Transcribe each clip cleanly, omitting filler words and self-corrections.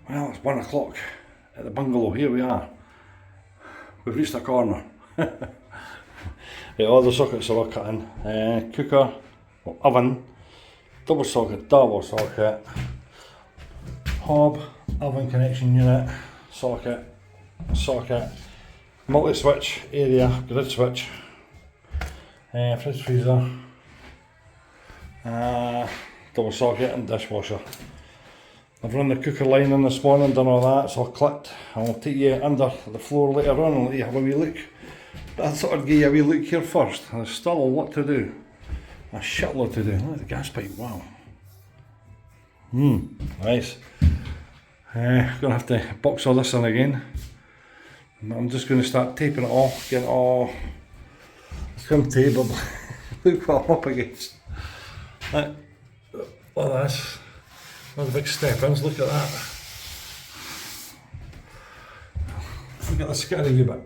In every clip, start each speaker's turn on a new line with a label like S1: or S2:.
S1: Well, it's 1 o'clock at the bungalow. Here we are. We've reached a corner. All the sockets are all cut in. Cooker, oven, double socket, hob, oven connection unit, socket, multi-switch area, grid switch, fridge freezer, double socket and dishwasher. I've run the cooker line in this morning, done all that, it's all clipped. I'll take you under the floor later on and let you have a wee look. But I thought I'd give you a wee look here first. There's still a lot to do. A shitload to do. Look at the gas pipe, wow. Nice. Gonna have to box all this in again. I'm just going to start taping it off, get it all trim table. Look what I'm up against. Look at this. One of the big step-ins, look at that. Look at the scary wee bit.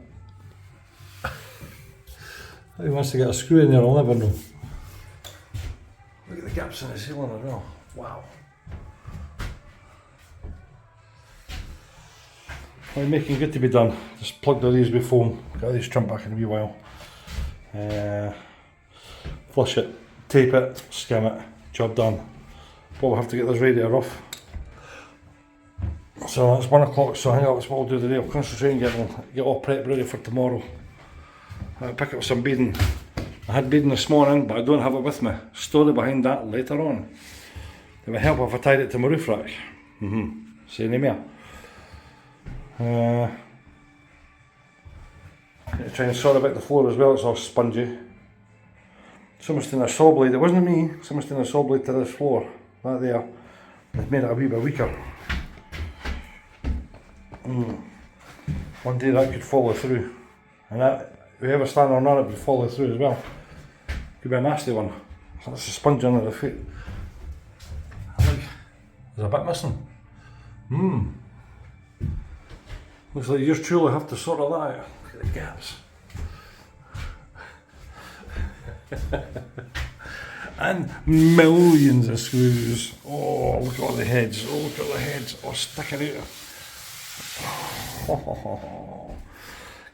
S1: How he wants to get a screw in there, I'll never know. Look at the gaps in the ceiling as well. Wow. Well, making good to be done. Just plugged all these with foam. Got these trimmed back in a wee while. Flush it, tape it, skim it, job done. But we'll have to get this radiator off. So it's 1 o'clock, so I think that's what I'll do today. I'll concentrate and get all prep ready for tomorrow. I'll pick up some beading. I had beading this morning, but I don't have it with me. Story behind that later on. It would help if I tied it to my roof rack. Say no more. Try and sort about the floor as well, it's all spongy. Someone's done a saw blade, it wasn't me, someone's done a saw blade to this floor. That there, it's made it a wee bit weaker. One day that could follow through. And that, whoever standing on it would follow through as well. Could be a nasty one. That's a sponge under the foot. I think there's a bit missing. Looks like you truly have to sort all that out. Look at the gaps. And millions of screws. Oh, look at all the heads. Oh, look at the heads. Oh, sticking out.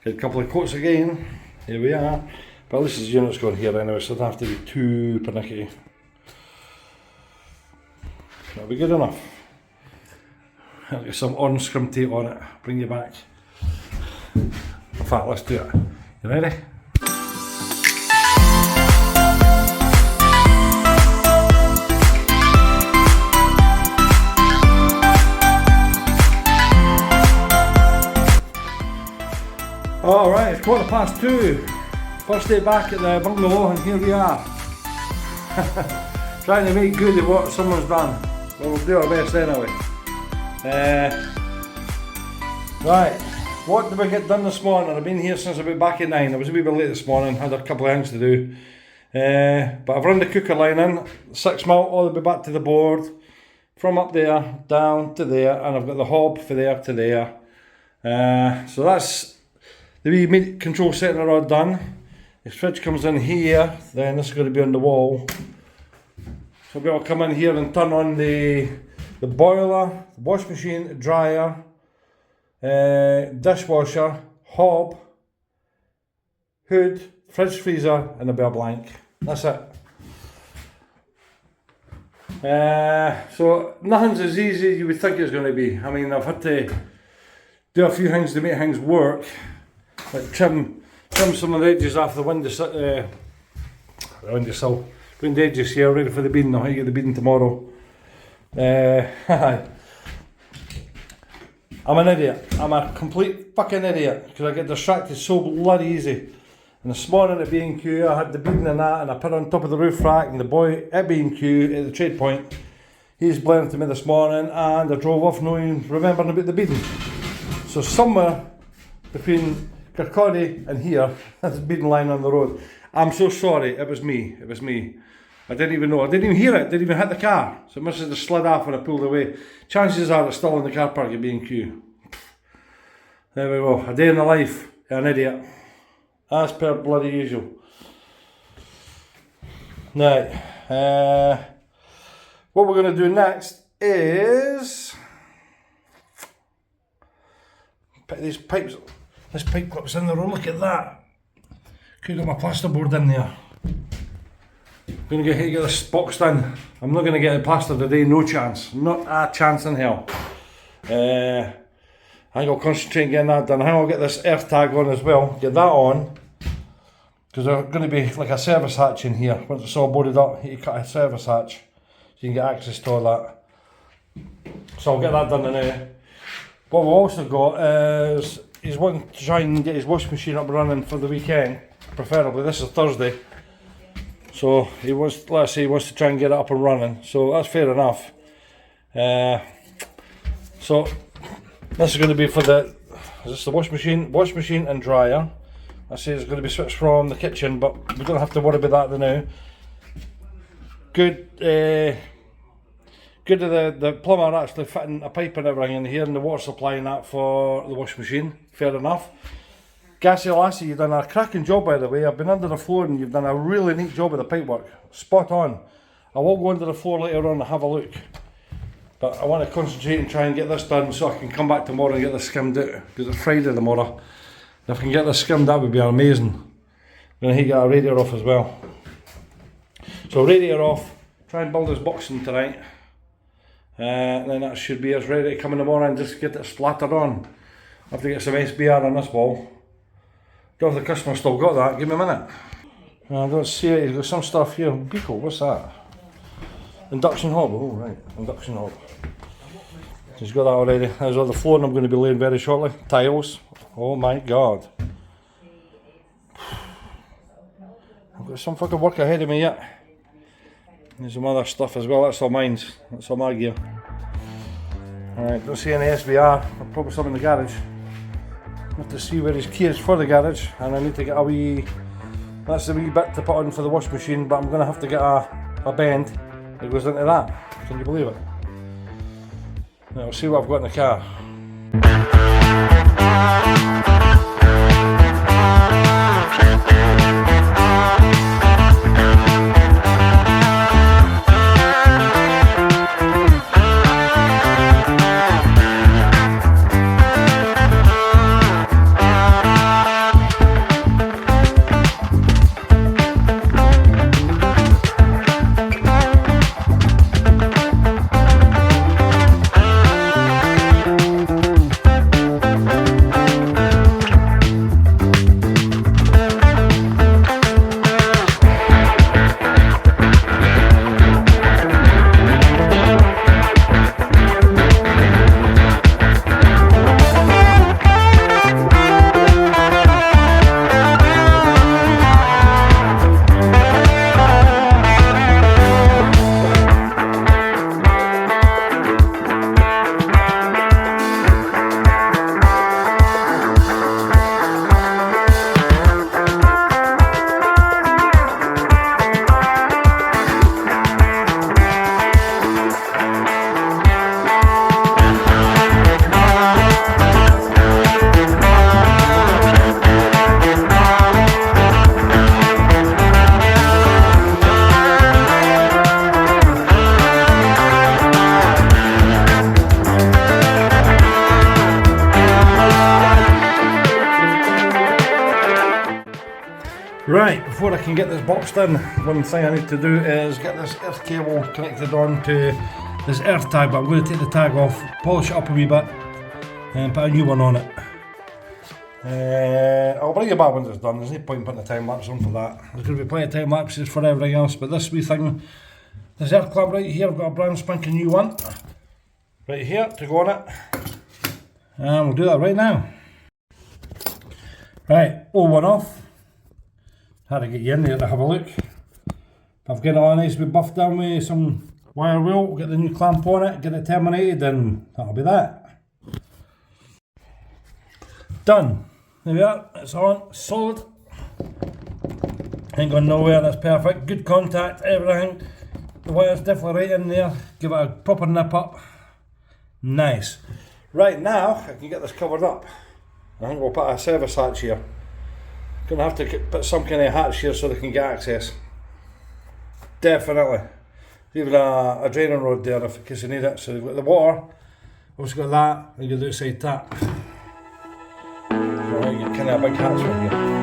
S1: Get a couple of coats again. Here we are. But at least this unit's going here anyway, so it doesn't have to be too panicky. That'll be good enough. I'll get some orange scrum tape on it, bring you back. In fact, let's do it. You ready? Alright, it's 2:15. First day back at the bungalow and here we are. Trying to make good at what someone's done. Well, we'll do our best anyway. Right, what did we get done this morning? I've been here since about back at 9. I was a wee bit late this morning, had a couple of things to do. But I've run the cooker line in, 6 mil all the way back to the board. From up there, down to there, and I've got the hob for there to there. So that's the wee meat control setting are all done. The fridge comes in here, then this is going to be on the wall. So we'll come in here and turn on the boiler, the wash machine, dryer, dishwasher, hob, hood, fridge freezer and a bare blank. That's it. So nothing's as easy as you would think it's going to be. I mean, I've had to do a few things to make things work. Like trim some of the edges off the windowsill, wind edges here, ready for the beading. I'll get the beading tomorrow. I'm an idiot. I'm a complete fucking idiot because I get distracted so bloody easy. And this morning at B&Q I had the beading and that, and I put it on top of the roof rack, and the boy at B&Q at the trade point, he's blaring to me this morning, and I drove off remembering about the beading. So somewhere between Kirkcaldy and here, there's a beading line on the road. I'm so sorry, it was me. I didn't even know, I didn't even hear it, didn't even hit the car. So it must have just slid off when I pulled away. Chances are it's still in the car park at B&Q. There we go, a day in the life of an idiot. As per bloody usual. Right, what we're going to do next is these pipes, this pipe clip's in there, oh look at that. Could have got my plasterboard in there. I'm going to get this boxed in. I'm not going to get it plastered today, no chance. Not a chance in hell. I think I'll concentrate on getting that done. I think I'll get this earth tag on as well, get that on. Because there's going to be like a service hatch in here. Once it's all boarded up, you cut a service hatch. So you can get access to all that. So I'll get that done now. What we've also got is, he's wanting to try and get his washing machine up and running for the weekend. Preferably, this is Thursday. So he wants, let's say he wants to try and get it up and running. So that's fair enough. So this is going to be for the, is this the washing machine and dryer. I say it's going to be switched from the kitchen, but we don't have to worry about that now. Good of the plumber actually fitting a pipe and everything in here and the water supply and that for the washing machine, fair enough. Gassy Lassie, you've done a cracking job by the way. I've been under the floor and you've done a really neat job with the pipe work. Spot on. I will go under the floor later on and have a look. But I want to concentrate and try and get this done so I can come back tomorrow and get this skimmed out. Because it's Friday tomorrow. If I can get this skimmed, that would be amazing. I'm going to get a radiator off as well. So radiator off, try and build this boxing tonight. And then that should be us ready to come in the morning and just get it splattered on. I have to get some SBR on this wall. Don't know if the customer still got that, give me a minute. I don't see it, he's got some stuff here. Beacle, what's that? Induction hob, oh right, induction hob. He's got that already. There's all the flooring I'm going to be laying very shortly. Tiles, oh my god. I've got some fucking work ahead of me yet. There's some other stuff as well, that's all mine, that's all my gear. Alright, don't see any SBR, I'll probably some in the garage. I have to see where his key is for the garage, and I need to get a wee, that's the wee bit to put on for the washing machine, but I'm going to have to get a bend that goes into that. Can you believe it? Now we'll see what I've got in the car. Right, before I can get this boxed in, one thing I need to do is get this earth cable connected on to this earth tag, but I'm going to take the tag off, polish it up a wee bit and put a new one on it. I'll bring you back when it's done, there's no point in putting a time lapse on for that. There's going to be plenty of time lapses for everything else, but this wee thing, this earth clamp right here, I've got a brand spanking new one right here to go on it, and we'll do that right now. Right, old one off. Had to get you in there to have a look. I've got it all nice, we buffed down with some wire wheel, get the new clamp on it, get it terminated, and that'll be that. Done. There we are, it's on, solid. Ain't gone nowhere, that's perfect. Good contact, everything. The wire's definitely right in there. Give it a proper nip up. Nice. Right now, I can get this covered up. I think we'll put a service hatch here. Gonna have to put some kind of hatch here so they can get access. Definitely. Even a draining rod there if in case you need it. So they've got the water, also got that, and you got the outside tap. You get kind of a big hatchback here.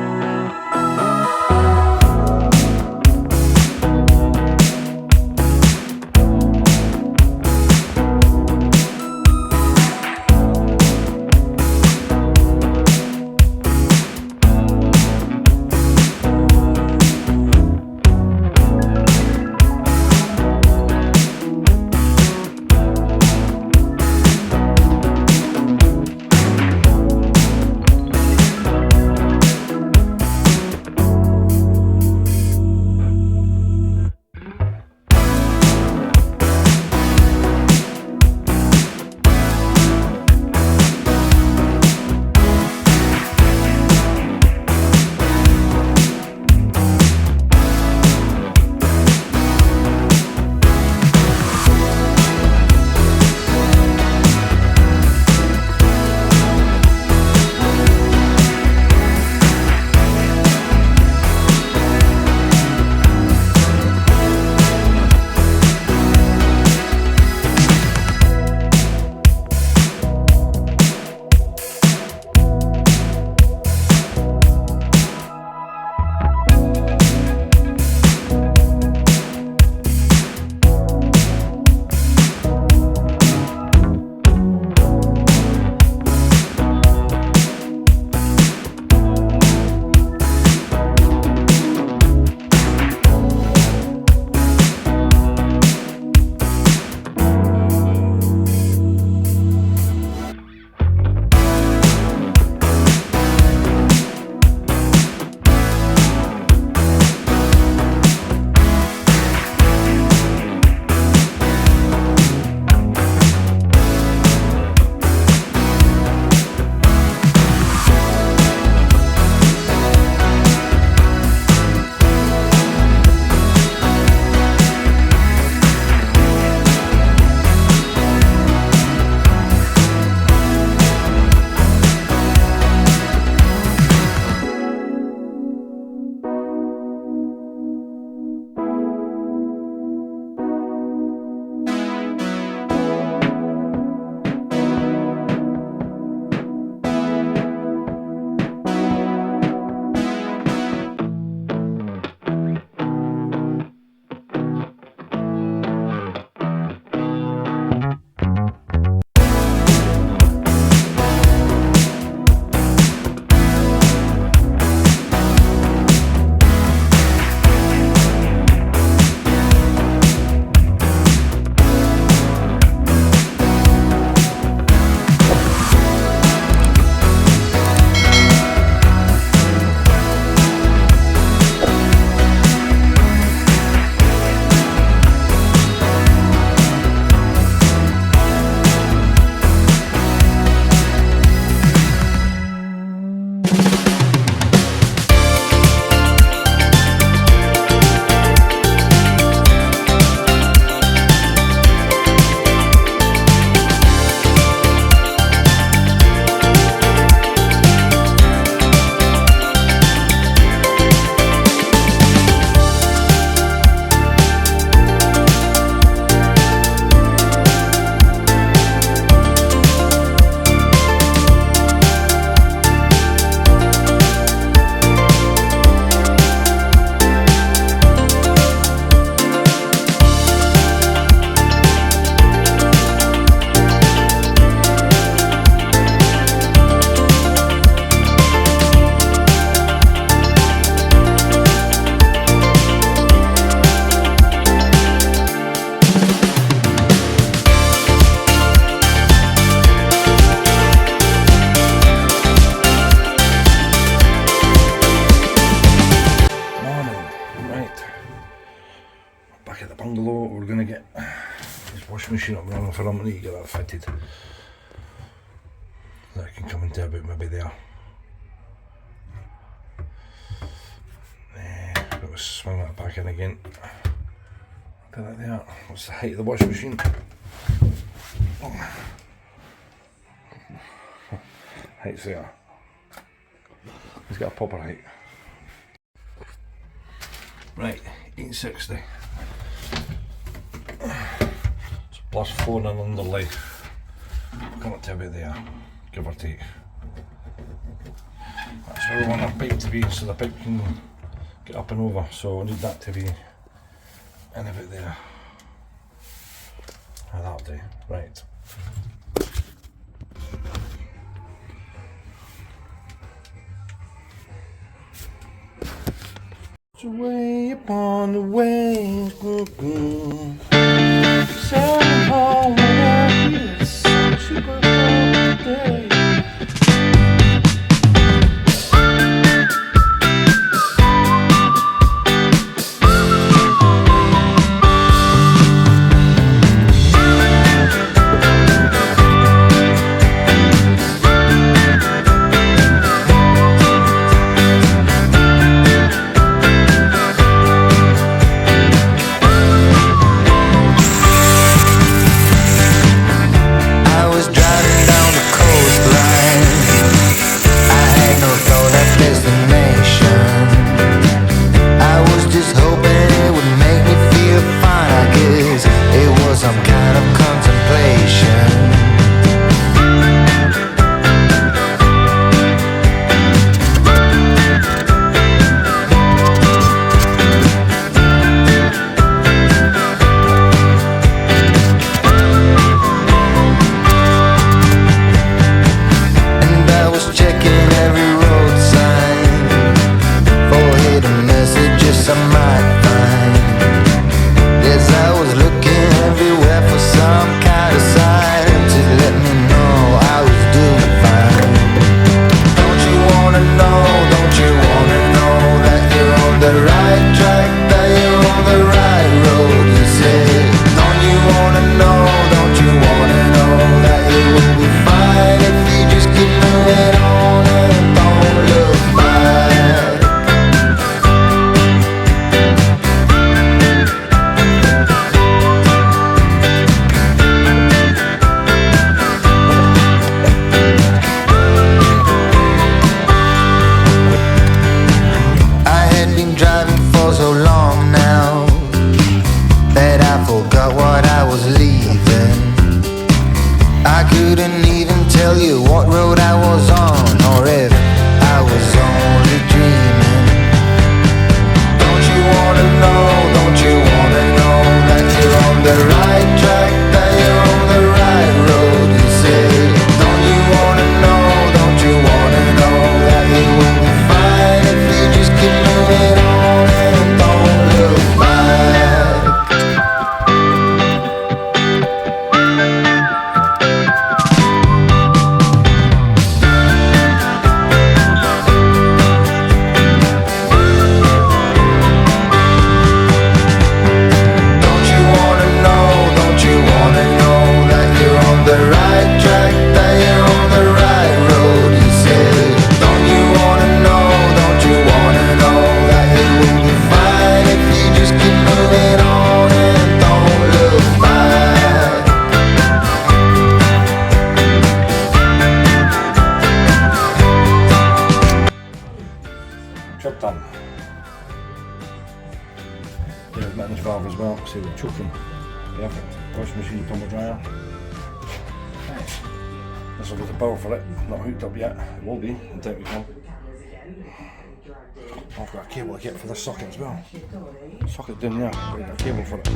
S1: Machine up running for them, I need to get that fitted. That can come into about maybe there. Let's swing that back in again. Do that there. What's the height of the washing machine? Height's there. He's got a proper height. Right, 860. Plus 4 and underlay. Come up to about there, give or take. That's where we want our pipe to be, so the pipe can get up and over. So we need that to be in about there. Oh, that'll do. Right. It's way upon the waves, somehow when I hear such a good day. Job done. There's mittens valve as well, see the choking. Perfect. Washing machine, tumble dryer. This will be the power for it, not hooked up yet. It will be in time to come. I've got a cable to get for this socket as well. Socket down there, I've got a cable for it.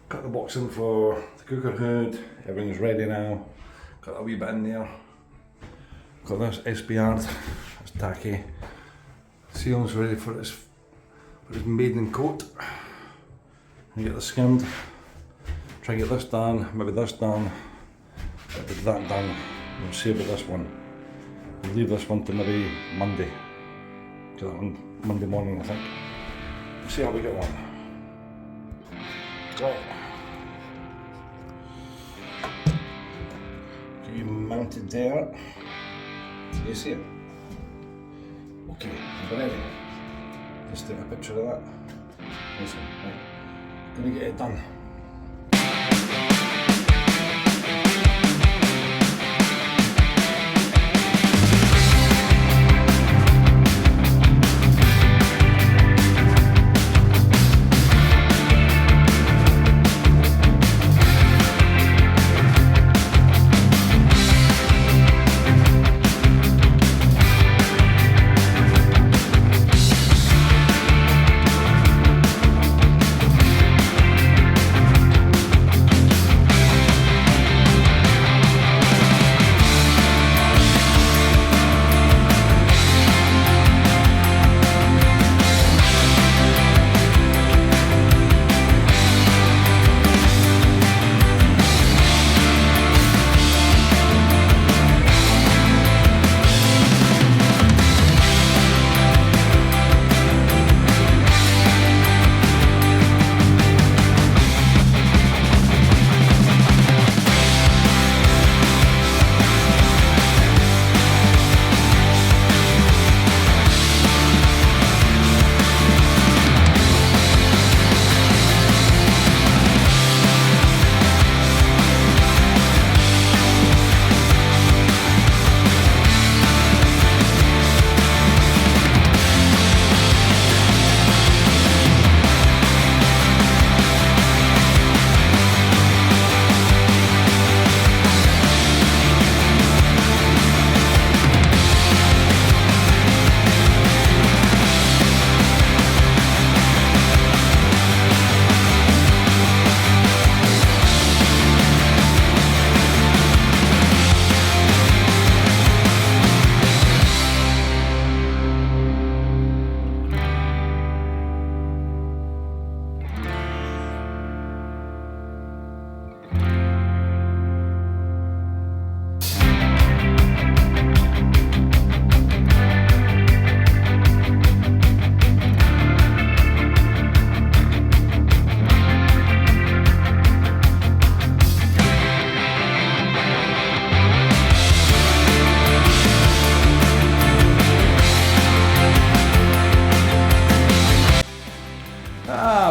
S1: Cut the box in for the cooker hood, everything's ready now. Got a wee bit in there. Got this SBR, it's tacky. Sealing's ready for its maiden coat. And get this skimmed. Try and get this done, maybe this done. Get that done. We'll see about this one. We'll leave this one to maybe Monday. Get that one Monday morning, I think. We'll see how we get on. Right. Get you mounted there. Can you see it? Okay, I'm ready. Just take a picture of that. Nice one, right. Gonna get it done.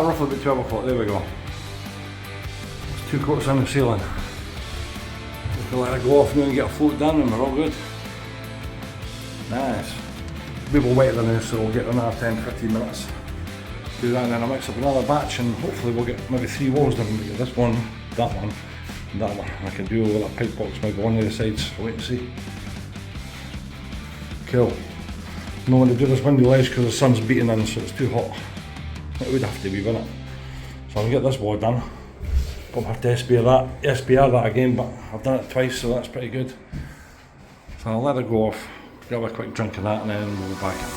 S1: Roughly about 12 o'clock, there we go. There's 2 coats on the ceiling. We can let it go off now and get a float done and we're all good. Nice. We will wait there now, so we'll get another 10-15 minutes. Do that and then I'll mix up another batch and hopefully we'll get maybe 3 walls done. We'll get this one, that one, and that one. I can do all that pipe box maybe one of the sides. I'll wait and see. Cool. No one to do this window ledge because the sun's beating in, so it's too hot. It would have to be, wouldn't it? So I'll get this wall done. Probably have to SBR that again, but I've done it twice, so that's pretty good. So I'll let it go off, grab a quick drink of that, and then we'll be back in.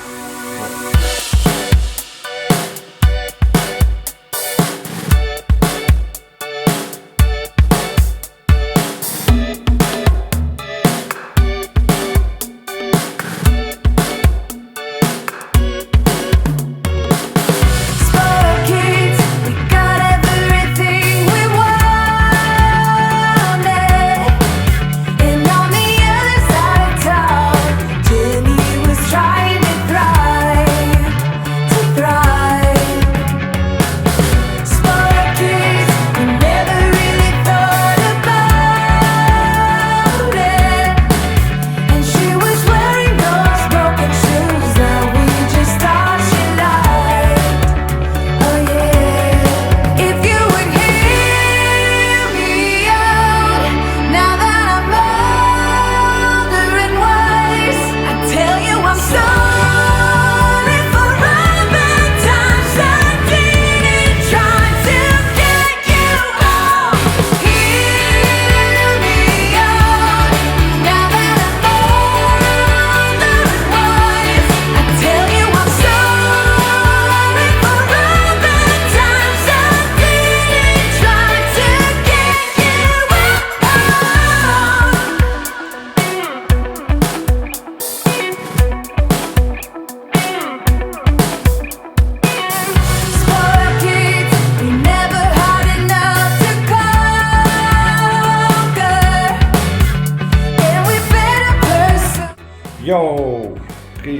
S2: Trying to thrive.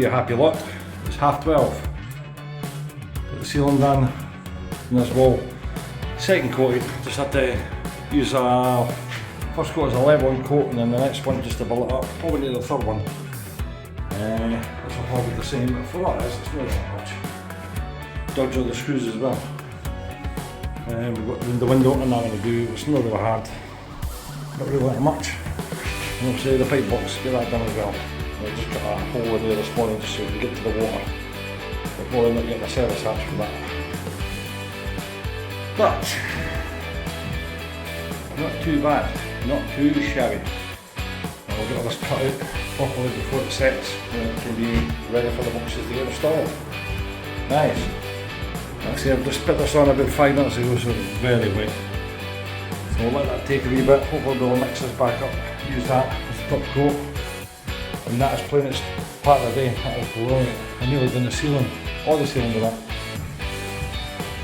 S1: you happy lot. It's 12:30. Got the ceiling done in this wall. Second coated, just had to use a first coat as a leveling coat and then the next one just to build it up. Probably need a third one. This will probably be the same, but for what it is, it's not that much. Dodge all the screws as well. We've got the window opening I'm going to do, it's not really hard. Not really that much. And obviously the pipe box, get that done as well. I just got a hole in there this morning just so we can get to the water. We're probably not getting a service hatch for that. But, not too bad, not too shabby. And we'll get all this cut out properly before it sets and it can be ready for the boxes to get installed. Nice. Actually I've just put this on about 5 minutes ago so it's very wet. So we'll let that take a wee bit, hopefully we'll mix this back up, use that as a top coat. And that is playing its part of the day, that is brilliant. I nearly done the ceiling, all the ceiling with that.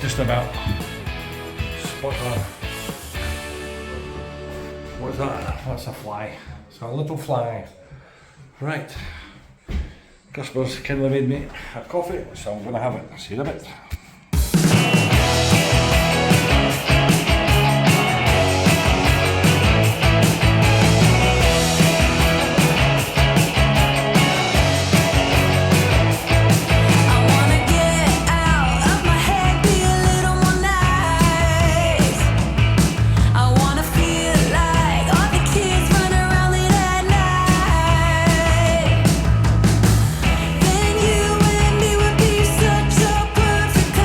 S1: Just about. Spot on. What's that? That's a fly. It's a little fly. Right. Customers kindly made me a coffee, so I'm going to have it. See you in a bit.
S2: Then you and me would be such a perfect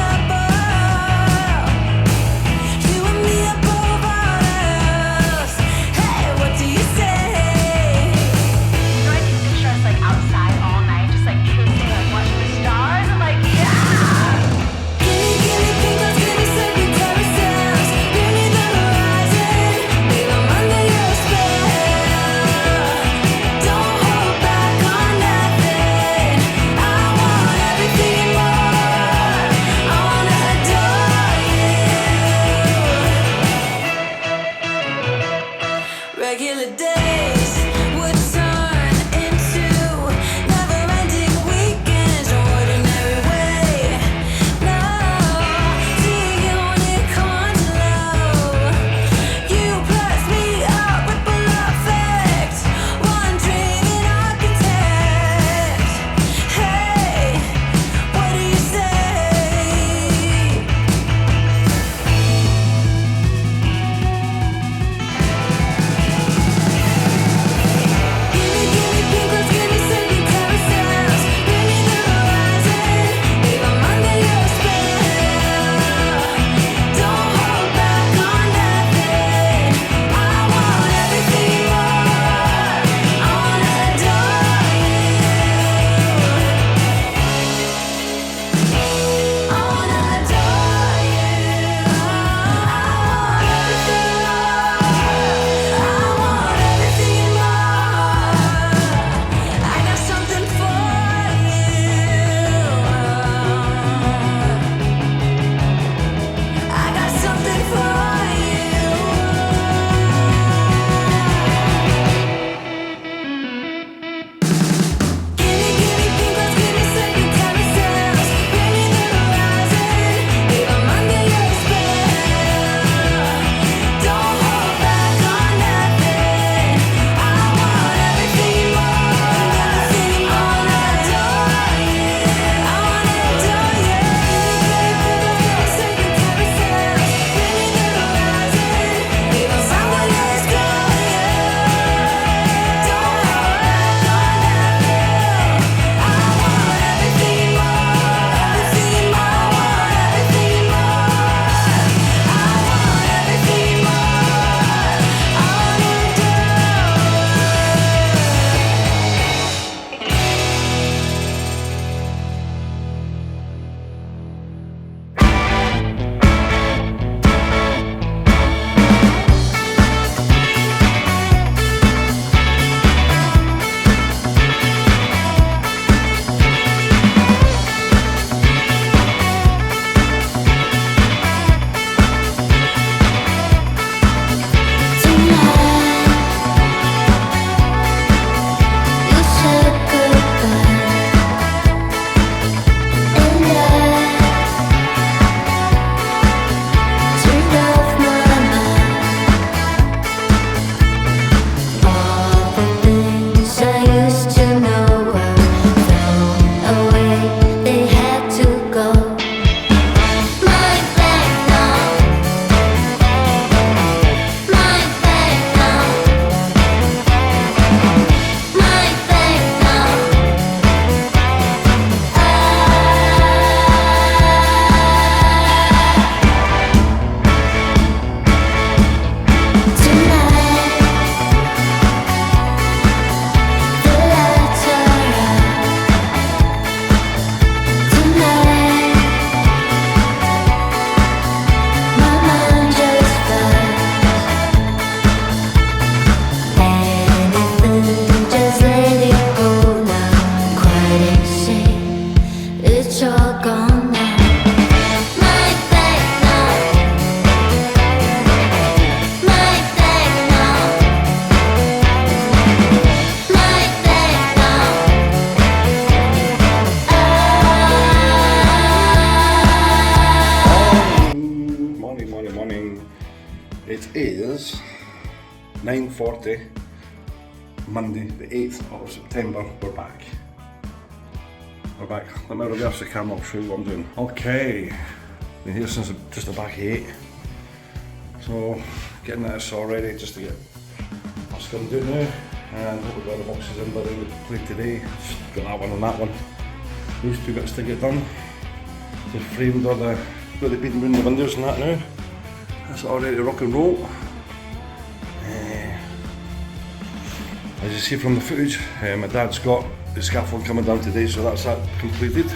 S1: morning. It is 9:40, Monday the 8th of September. We're back. Let me reverse the camera, I'll show you what I'm doing. Okay, been here since just about 8. So getting that saw ready just to get our scum doing now. And hope we've got the boxes in by the end of the play today. Just got that one and that one. Those 2 bits to get done. Just framed all the beading around the windows and that now. That's all ready to rock and roll. As you see from the footage, my dad's got the scaffold coming down today, so that's that completed.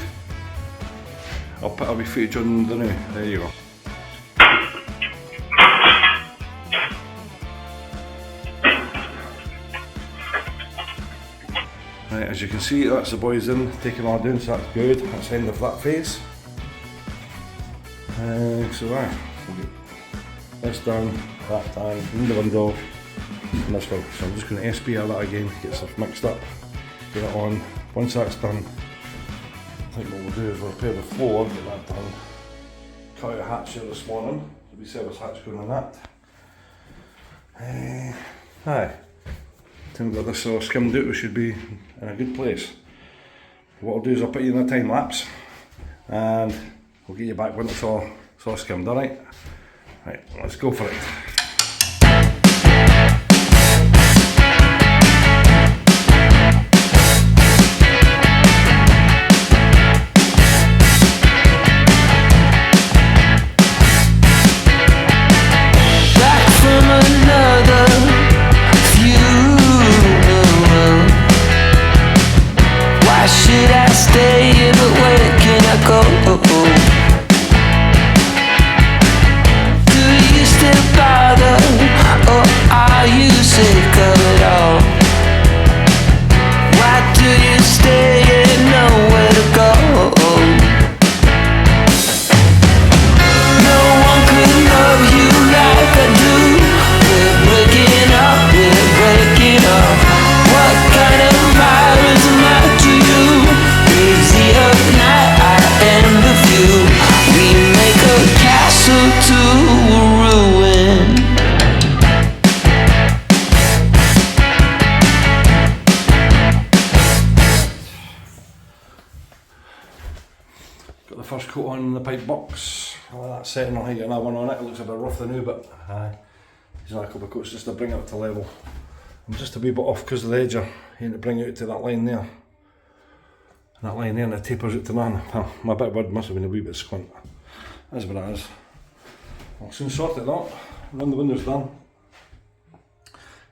S1: I'll put a wee footage on the now. There you go. Right, as you can see, that's the boys in, taking all down, so that's good. That's the end of that phase. So we'll get this done, that done, in the window, and this one. So I'm just going to SPL that again, get stuff mixed up, get it on. Once that's done, I think what we'll do is we'll repair the floor, get that done. Cut out a hatch here this morning, there'll be service hatch going on that. Aye. We've got this all skimmed out, we should be in a good place. What I'll do is I'll put you in a time lapse and we'll get you back when it's all skimmed, alright? Right, let's go for it. Got the first coat on the pipe box. Well, that's setting, I'll get another one on it. It looks a bit rough the new, but there's a couple of coats just to bring it up to level. I'm just a wee bit off because of the edger. You need to bring it out to that line there. And that line there, and it tapers out to none. My bit of wood must have been a wee bit squint. That's what it is. I'll soon sort it out. When the window's done,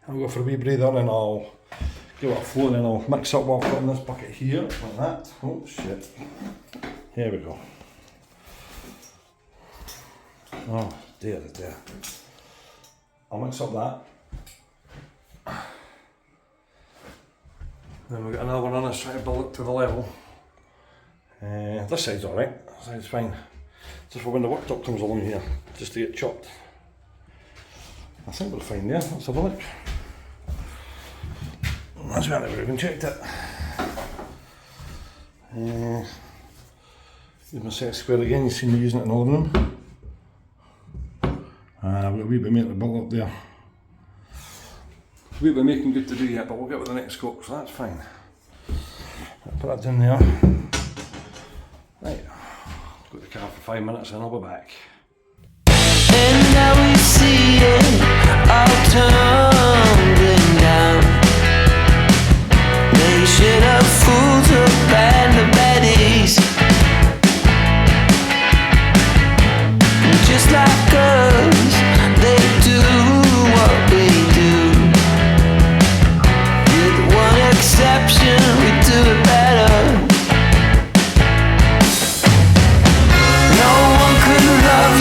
S1: I'll go for a wee breather and I'll give it a flow and then I'll mix up what I've got in this bucket here, like that. Oh shit. Here we go. Oh dear. I'll mix up that. Then we've got another one on this, trying to build it to the level. This side's alright, this side's fine. Just for when the worktop comes along here, just to get chopped. I think we're fine there, let's have a look. That's where I never even checked it. Use my set square again, you see me using it in all of them. I've got a wee bit of build up there. A wee bit of making good to do yet, but we'll get with the next coat, so that's fine. I'll put that down there. Right, go to the car for 5 minutes and I'll be back.
S2: And now we see it all tumbling down. They should have fooled the band of baddies. Just like us, they do what we do. With one exception, we do it better. No one could love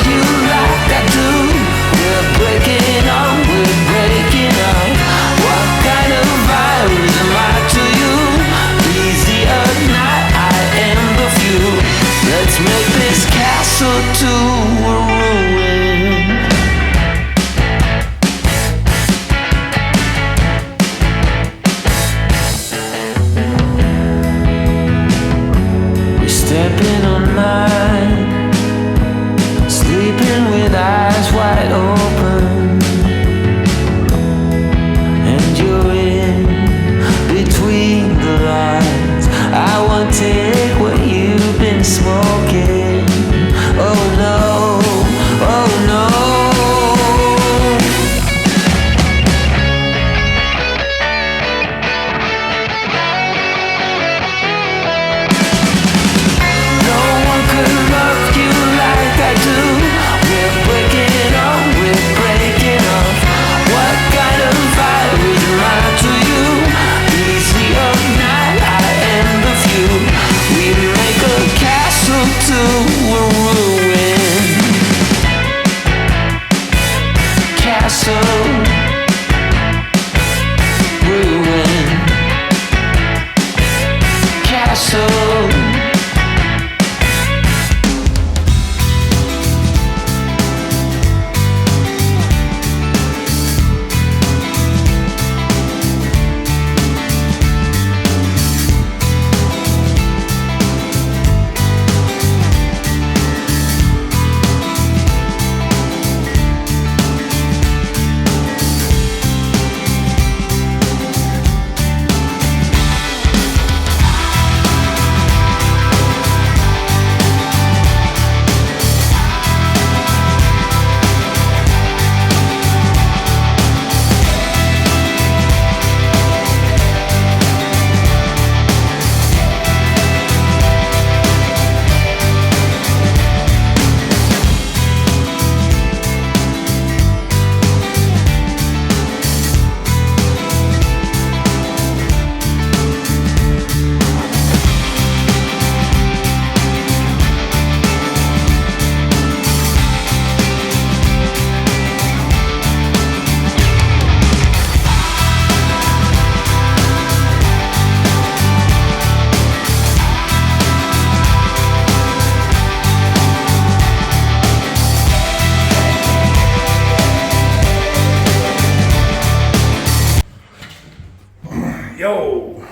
S1: go.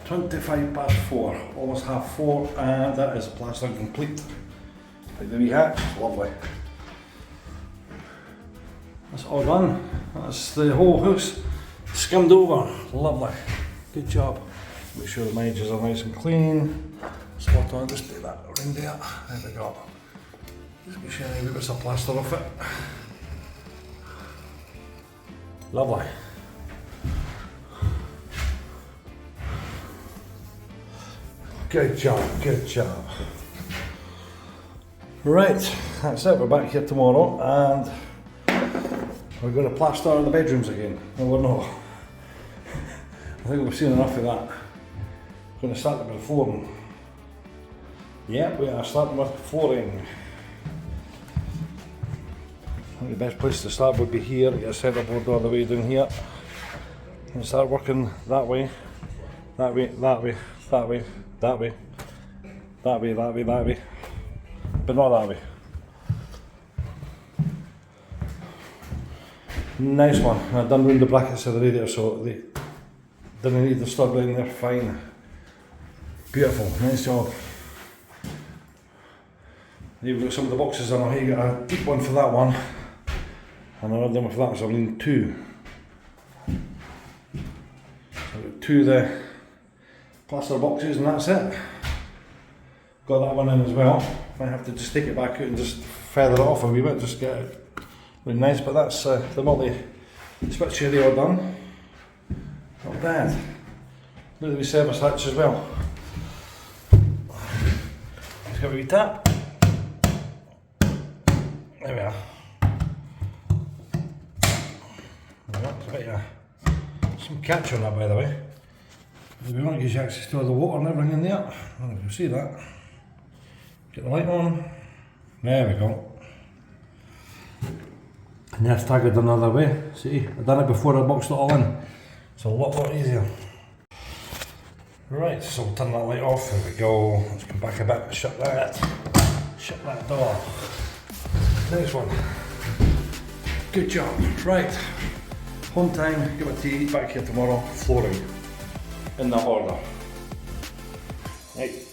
S1: 25 past 4, almost half 4, and that is plastering complete. Like the wee hat, lovely. That's all done. That's the whole house skimmed over. Lovely. Good job. Make sure the edges are nice and clean. Spot on, just do that around there. There we go. Just make sure any bits of plaster off it. Lovely. Good job, good job. Right, that's it. We're back here tomorrow and we're going to plaster the bedrooms again. I don't know. I think we've seen enough of that. We're going to start with the flooring. Yep, we are starting with flooring. I think the best place to start would be here. Get a centerboard all the way down here. And start working that way, that way, that way, that way, that way, that way, that way, that way. But not that way. Nice one. I've done round the brackets of the radiator so they didn't need the stud in there. Fine. Beautiful. Nice job. You've got some of the boxes on. Here you got a deep one for that one, and another one for that. So I need two. So I've got two of the plaster boxes, and that's it. Got that one in as well. Might have to just take it back out and just feather it off a wee bit, just get it really nice. But that's the multi-switch area all done. Not bad. Look at the wee service hatch as well. Just got a wee tap. There we are. There's a bit of some catch on that, by the way. We want to give you access to all the water and everything in there. I don't know if you see that. Get the light on. There we go. And there's staggered another way. See, I've done it before I boxed it all in. It's a lot easier. Right, so we'll turn that light off. There we go. Let's come back a bit. Shut that door. Next one. Good job. Right. Home time, get my tea, back here tomorrow. Flooring. In that order. Right.